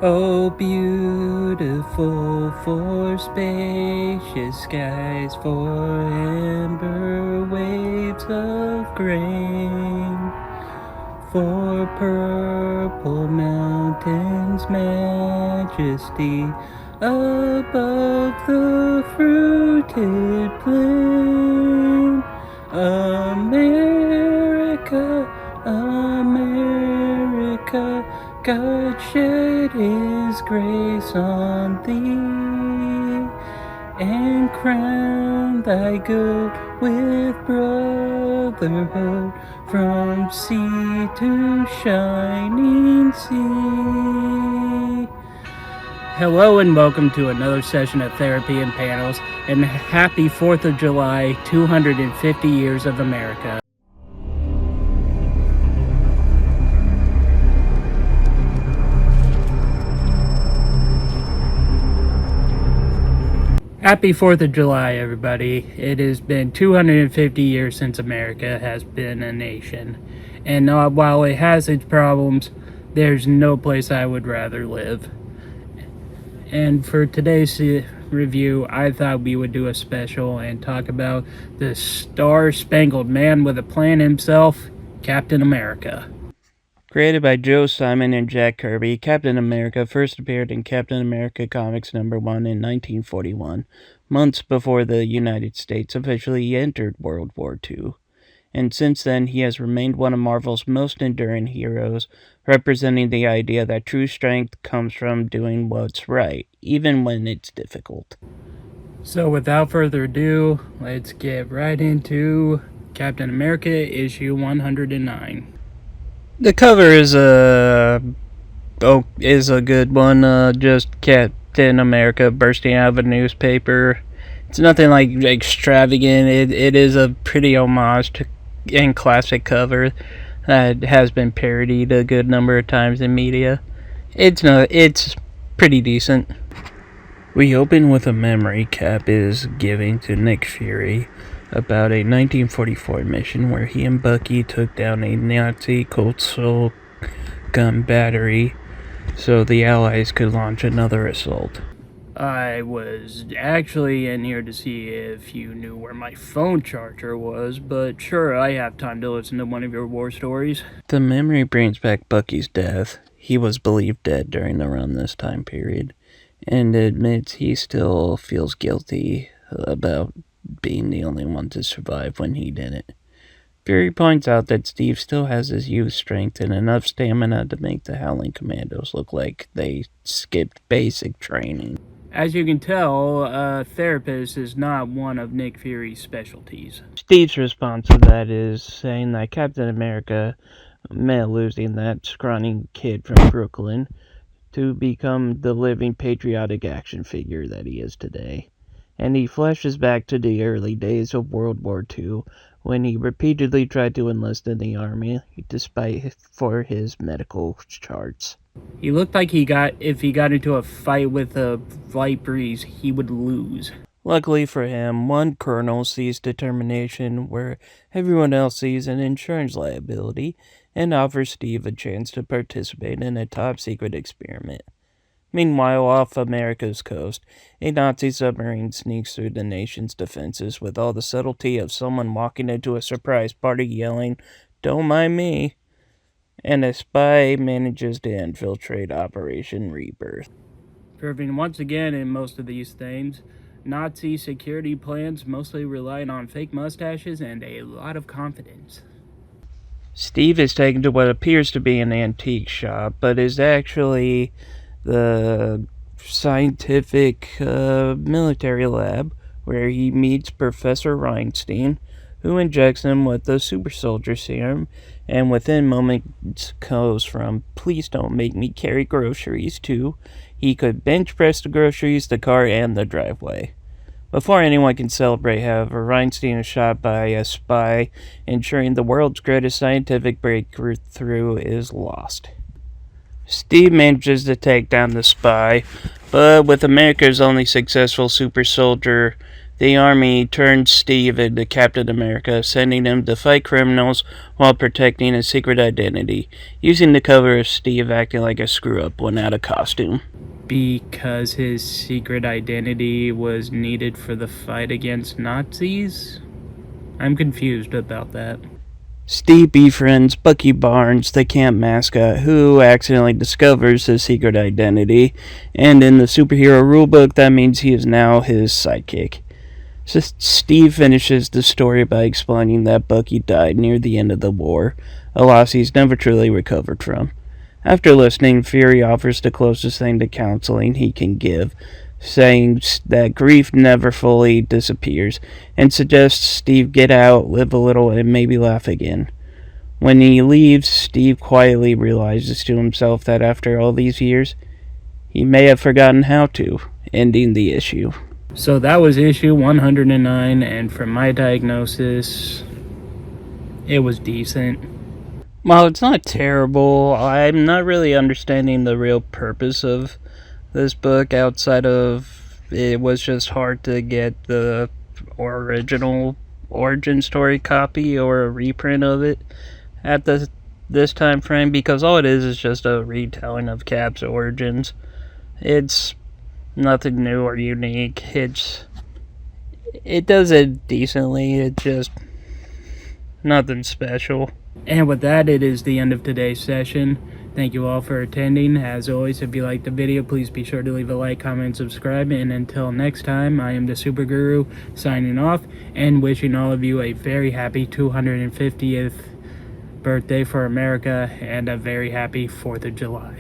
Oh, beautiful for spacious skies, for amber waves of grain, for purple mountains' majesty above the fruited plain. America, America, God shed His grace on thee, and crown thy good with brotherhood from sea to shining sea. Hello and welcome to another session of Therapy and Panels, and happy 4th of July, 250 years of America. Happy 4th of July, everybody. It has been 250 years since America has been a nation. And while it has its problems, there's no place I would rather live. And for today's review, I thought we would do a special and talk about the Star Spangled Man with a plan himself, Captain America. Created by Joe Simon and Jack Kirby, Captain America first appeared in Captain America Comics #1 in 1941, months before the United States officially entered World War II. And since then, he has remained one of Marvel's most enduring heroes, representing the idea that true strength comes from doing what's right, even when it's difficult. So without further ado, let's get right into Captain America issue 109. The cover is a good one. Just Captain America bursting out of a newspaper. It's nothing like extravagant. It is a pretty homage to and classic cover that has been parodied a good number of times in media. It's pretty decent. We open with a memory Cap is giving to Nick Fury about a 1944 mission where he and Bucky took down a Nazi coastal gun battery so the Allies could launch another assault. I was actually in here to see if you knew where my phone charger was, but sure, I have time to listen to one of your war stories. The memory brings back Bucky's death. He was believed dead during around this time period, and admits he still feels guilty about being the only one to survive when he didn't. Fury points out that Steve still has his youth strength and enough stamina to make the Howling Commandos look like they skipped basic training. As you can tell, a therapist is not one of Nick Fury's specialties. Steve's response to that is saying that Captain America meant losing that scrawny kid from Brooklyn to become the living patriotic action figure that he is today. And he flashes back to the early days of World War II when he repeatedly tried to enlist in the army despite for his medical charts. He looked like if he got into a fight with a light breeze, he would lose. Luckily for him, one colonel sees determination where everyone else sees an insurance liability and offers Steve a chance to participate in a top-secret experiment. Meanwhile, off America's coast, a Nazi submarine sneaks through the nation's defenses with all the subtlety of someone walking into a surprise party yelling, "Don't mind me," and a spy manages to infiltrate Operation Rebirth. Proving once again in most of these things, Nazi security plans mostly relied on fake mustaches and a lot of confidence. Steve is taken to what appears to be an antique shop, but is actually the scientific military lab where he meets Professor Reinstein, who injects him with the super soldier serum, and within moments goes from "please don't make me carry groceries" to he could bench press the groceries, the car, and the driveway. Before anyone can celebrate, however, Reinstein is shot by a spy, ensuring the world's greatest scientific breakthrough is lost. Steve manages to take down the spy, but with America's only successful super soldier The Army turned Steve into Captain America, sending him to fight criminals while protecting his secret identity, using the cover of Steve acting like a screw-up when out of costume. Because his secret identity was needed for the fight against Nazis? I'm confused about that. Steve befriends Bucky Barnes, the camp mascot, who accidentally discovers his secret identity, and in the superhero rulebook, that means he is now his sidekick. So Steve finishes the story by explaining that Bucky died near the end of the war, a loss he's never truly recovered from. After listening, Fury offers the closest thing to counseling he can give, saying that grief never fully disappears, and suggests Steve get out, live a little, and maybe laugh again. When he leaves, Steve quietly realizes to himself that after all these years, he may have forgotten how to, ending the issue. So that was issue 109, and from my diagnosis, it was decent. While it's not terrible, I'm not really understanding the real purpose of this book outside of it was just hard to get the original origin story copy or a reprint of it at this time frame, because all it is just a retelling of Cap's origins. It's nothing new or unique. It does it decently. It's just nothing special. And with that, it is the end of today's session. Thank you all for attending. As always, if you liked the video, please be sure to leave a like, comment, and subscribe. And until next time, I am the Super Guru signing off and wishing all of you a very happy 250th birthday for America and a very happy 4th of July.